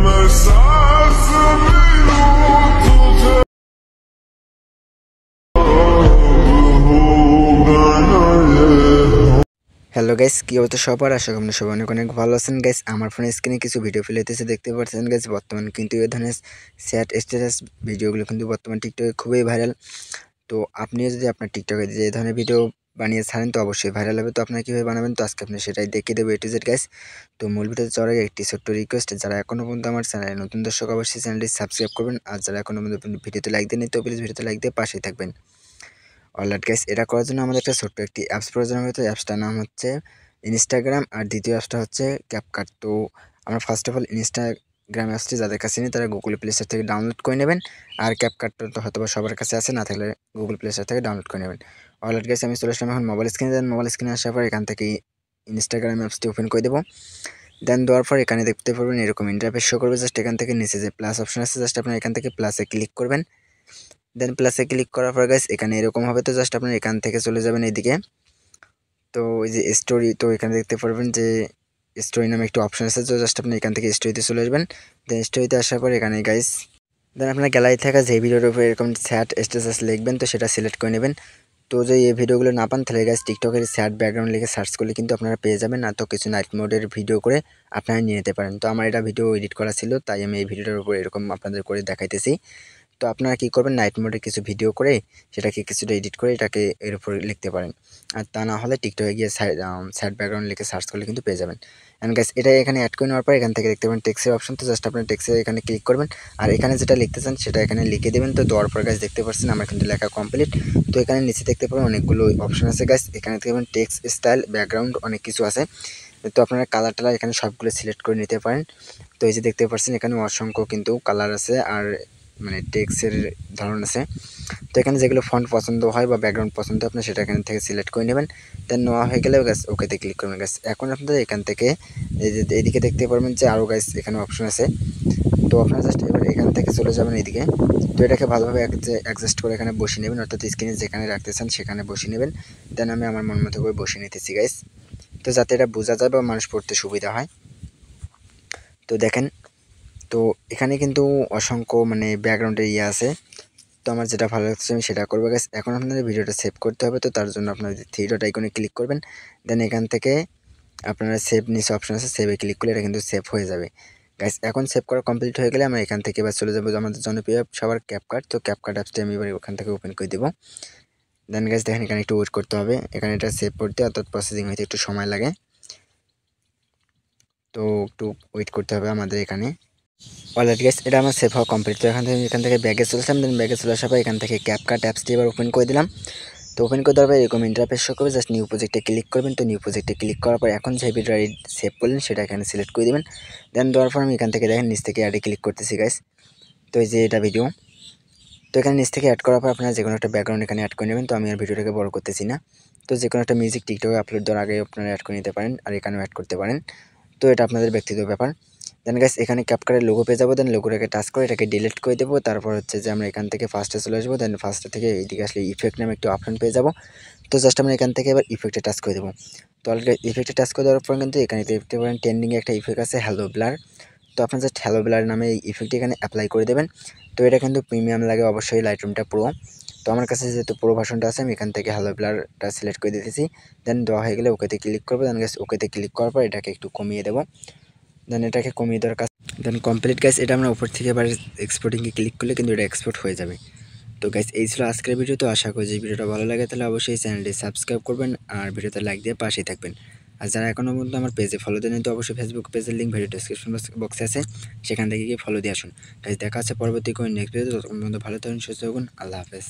मैं सांस भी लूं तुझे होगा ना ये। হ্যালো গাইস, কি অবস্থা সবার? আশা করি সবাই অনেক অনেক ভালো আছেন গাইস। আমার ফোনের স্ক্রিনে কিছু ভিডিও ফেলেতেছে দেখতে পাচ্ছেন গাইস। বর্তমানে কিন্তু এই ধরনের স্যাট স্ট্যাটাস ভিডিওগুলো কিন্তু বর্তমান টিকটকে খুবই ভাইরাল। তো আপনিও যদি আপনার টিকটকে যে ধরনের ভিডিও বানিয়ে ছাড়েন তো অবশ্যই ভাইরাল হবে। তো আপনারা কীভাবে বানাবেন তো আজকে আপনি সেটাই দেখিয়ে দেবো A to Z গাইস। তো মূল ভিডিওতে যাওয়ার আগে একটি ছোট্ট রিকোয়েস্ট, যারা এখনও পর্যন্ত আমার চ্যানেলে নতুন দর্শক অবশ্যই চ্যানেলটি সাবস্ক্রাইব করবেন। আর যারা এখনও পর্যন্ত ভিডিওতে লাইক দেননি তো প্লিজ ভিডিওতে লাইক দিয়ে পাশেই থাকবেন। অলরাইট গাইস, এটা করার জন্য আমাদের একটা ছোট্ট একটি অ্যাপস প্রয়োজন হবে। তো অ্যাপসটার নাম হচ্ছে ইনস্টাগ্রাম, আর দ্বিতীয় অ্যাপসটা হচ্ছে ক্যাপকাট। তো আমরা ফার্স্ট অফ অল ইনস্টাগ্রাম অ্যাপসটি যাদের কাছে নেই তারা গুগল প্লে স্টোর থেকে ডাউনলোড করে নেবেন। আর ক্যাপকাটটা তো হয়তো সবার কাছে আছে, না থাকলে গুগল প্লে স্টোর থেকে ডাউনলোড করে নেবেন। অলরাইট গাইস, আমি চলে আসলাম এখন মোবাইল স্ক্রিনে। দেন মোবাইল স্ক্রিনে আসার পর এখান থেকে ইনস্টাগ্রাম অ্যাপসটি ওপেন করে দেবো। দেন দেওয়ার পর এখানে দেখতে পারবেন এরকম ইন্টারফেস শো করবে। জাস্ট এখান থেকে নিচে যে প্লাস অপশন আছে জাস্ট আপনার এখান থেকে প্লাসে ক্লিক করবেন। দেন প্লাসে ক্লিক করার পর গাইস এখানে এরকম হবে। তো জাস্ট আপনার এখান থেকে চলে যাবেন এইদিকে। তো এই যে স্টোরি, তো এখানে দেখতে পারবেন যে স্টোরি নামে একটি অপশন আছে। তো জাস্ট আপনি এখান থেকে স্টোরিতে চলে আসবেন। দেন স্টোরিতে আসার পর এখানে গাইস দেন আপনার গ্যালারি থাকা যে ভিডিওর উপরে এরকম স্যাট স্ট্যাটাস লিখবেন তো সেটা সিলেক্ট করে নেবেন। তো যে এই ভিডিওগুলো না পান তাহলে গাইস টিকটকের স্যাট ব্যাকগ্রাউন্ড লিখে সার্চ করলে কিন্তু আপনারা পেয়ে যাবেন। না তো কিছু নাইট মোডের ভিডিও করে আপনারা নিয়ে নিতে পারেন। তো আমার এটা ভিডিও এডিট করা ছিল তাই আমি এই ভিডিওটার উপর এরকম আপনাদের করে দেখাইতেছি। তো আপনারা কী করবেন, নাইট মোডে কিছু ভিডিও করে সেটাকে কিছুটা এডিট করে এটাকে এর উপরে লিখতে পারেন। আর তা না হলে টিকটকে গিয়ে স্যাড ব্যাকগ্রাউন্ড লিখে সার্চ করলে কিন্তু পেয়ে যাবেন। অ্যান্ড গাইস এটা এখানে অ্যাড করে নেওয়ার পর এখান থেকে দেখতে পাবেন টেক্সের অপশন। তো জাস্ট আপনার টেক্সে এখানে ক্লিক করবেন আর এখানে যেটা লিখতে চান সেটা এখানে লিখে দেবেন। তো দেওয়ার পর গাইস দেখতে পাচ্ছেন আমার কিন্তু লেখা কমপ্লিট। তো এখানে নিচে দেখতে পাবেন অনেকগুলো অপশন আছে গাইস। এখানে দেখতে পাবেন টেক্সট স্টাইল, ব্যাকগ্রাউন্ড, অনেক কিছু আছে। তো আপনারা কালার টালার এখানে সবগুলো সিলেক্ট করে নিতে পারেন। তো এই যে দেখতে পাচ্ছেন এখানে অসংখ্য কিন্তু কালার আছে আর মানে টেক্সের ধরন আছে। তো এখানে যেগুলো ফন্ট পছন্দ হয় বা ব্যাকগ্রাউন্ড পছন্দ আপনার সেটা এখান থেকে সিলেক্ট করে নেবেন। দেন নেওয়া হয়ে গেলে গাছ ওকেতে ক্লিক করবেন। গাছ এখন আপনাদের এখান থেকে এই যে এইদিকে দেখতে পারবেন যে আরও গাছ এখানে অপশন আছে। তো আপনারা জাস্ট এবার এখান থেকে চলে যাবেন এইদিকে। তো এটাকে ভালোভাবে অ্যাডজাস্ট করে এখানে বসিয়ে নেবেন, অর্থাৎ স্ক্রিনে যেখানে রাখতে চান সেখানে বসিয়ে নেবেন। দেন আমি আমার মন মতো করে বসিয়ে নিতেছি গাইস, তো যাতে এটা বোঝা যায় বা মানুষ পড়তে সুবিধা হয়। তো দেখেন, তো এখানে কিন্তু অসংখ্য মানে ব্যাকগ্রাউন্ডের আছে। তো আমার যেটা ভালো লাগছে আমি সেটা করবো গাইস। এখন আপনাদের ভিডিওটা সেভ করতে হবে। তো তার জন্য আপনার থ্রি ডট আইকনে ক্লিক করবেন। দেন এখান থেকে আপনারা সেভ নিচে অপশন আছে, সেভে ক্লিক করলে এটা কিন্তু সেভ হয়ে যাবে গাইস। এখন সেভ করা কমপ্লিট হয়ে গেলে আমরা এখান থেকে এবার চলে যাবো আমাদের জনপ্রিয় সবার ক্যাপকাট। তো ক্যাপকাট অ্যাপসটি আমি এবার ওখান থেকে ওপেন করে দেবো। দেন গাইস দেখেন এখানে একটু ওয়েট করতে হবে, এখানে এটা সেভ করতে অর্থাৎ প্রসেসিং হইতে একটু সময় লাগে। তো একটু ওয়েট করতে হবে আমাদের এখানে। অলরেডি গাইস এটা আমার সেভ হওয়া কমপ্লিট। তো এখান থেকে ব্যাগে চলেছিলাম। দেন ব্যাগে চলে আসার পর এখান থেকে ক্যাপকাট অ্যাপসটি এবার ওপেন করে দিলাম। তো ওপেন করে দেওয়ার পর এরকম ইন্টারফেস শো করবে। জাস্ট নিউ প্রজেক্টে ক্লিক করবেন। তো নিউ প্রজেক্টে ক্লিক করার পর এখন যে ভিডিওটা সেভ করলেন সেটা এখানে সিলেক্ট করে দেবেন। দেন দেওয়ার পর আমি এখান থেকে দেখেন নিচ থেকে অ্যাডে ক্লিক করতেছি গাইস। তো এই যে এটা ভিডিও, তো এখানে নিচ থেকে অ্যাড করার পর আপনারা যে কোনো একটা ব্যাকগ্রাউন্ড এখানে অ্যাড করে নেবেন। তো আমি আর ভিডিওটাকে বড় করতেছি না। তো যে কোনো একটা মিউজিক টিকটকে আপলোড দেওয়ার আগে আপনারা অ্যাড করে নিতে পারেন আর এখানেও অ্যাড করতে পারেন। তো এটা আপনাদের ব্যক্তিগত ব্যাপার। দেন গাইস এখানে ক্যাপকাটের লোগো পেয়ে যাবো। দেন লোগোটাকে টাচ করে এটাকে ডিলিট করে দেবো। তারপর হচ্ছে যে আমরা এখান থেকে ফার্স্টে চলে আসবো। দেন ফার্স্টে থেকে এইদিকে আসলে ইফেক্ট নামে একটি অপশন পেয়ে যাবো। তো জাস্ট আমরা এখান থেকে এবার ইফেক্টে টাচ করে দেবো। তো অলরেডি ইফেক্টে টাচ করে দেওয়ার পর কিন্তু এখানে দেখতে পারেন ট্রেন্ডিংয়ে একটা ইফেক্ট আছে হ্যালো ব্লার। তো আপনার জাস্ট হ্যালো ব্লার নামে এই ইফেক্টটি এখানে অ্যাপ্লাই করে দেবেন। তো এটা কিন্তু প্রিমিয়াম লাগে অবশ্যই লাইটরুমটা প্রো। তো আমার কাছে যেহেতু প্রো ভার্সনটা আছে আমি এখান থেকে হ্যালো ব্লারটা সিলেক্ট করে দিতেছি। দেন দেওয়া হয়ে গেলে ওকেতে ক্লিক করবো। দেন গাইস ওকেতে ক্লিক করার পর এটাকে একটু কমিয়ে দেবো। দেন এটাকে কমিয়ে দেওয়ার কাজ দেন কমপ্লিট গাইস। এটা আমরা উপর থেকে এবার এক্সপোর্টিংয়ে ক্লিক করলে কিন্তু এটা এক্সপোর্ট হয়ে যাবে। তো গাইস এই ছিল আজকের ভিডিও। তো আশা করি যে ভিডিওটা ভালো লাগে তাহলে অবশ্যই চ্যানেলটি সাবস্ক্রাইব করবেন আর ভিডিওতে লাইক দিয়ে পাশেই থাকবেন। আর যারা এখনও পর্যন্ত আমার পেজে ফলো দেননি তো অবশ্যই ফেসবুক পেজের লিঙ্ক ভিডিও ডেসক্রিপশন বক্সে আছে, সেখান থেকে গিয়ে ফলো দিয়ে আসুন। গাইস দেখা আছে পরবর্তী কোনো নেক্সট ভিডিওতে। ততক্ষণ পর্যন্ত ভালো থাকুন, সুস্থ থাকুন, আল্লাহ হাফেজ।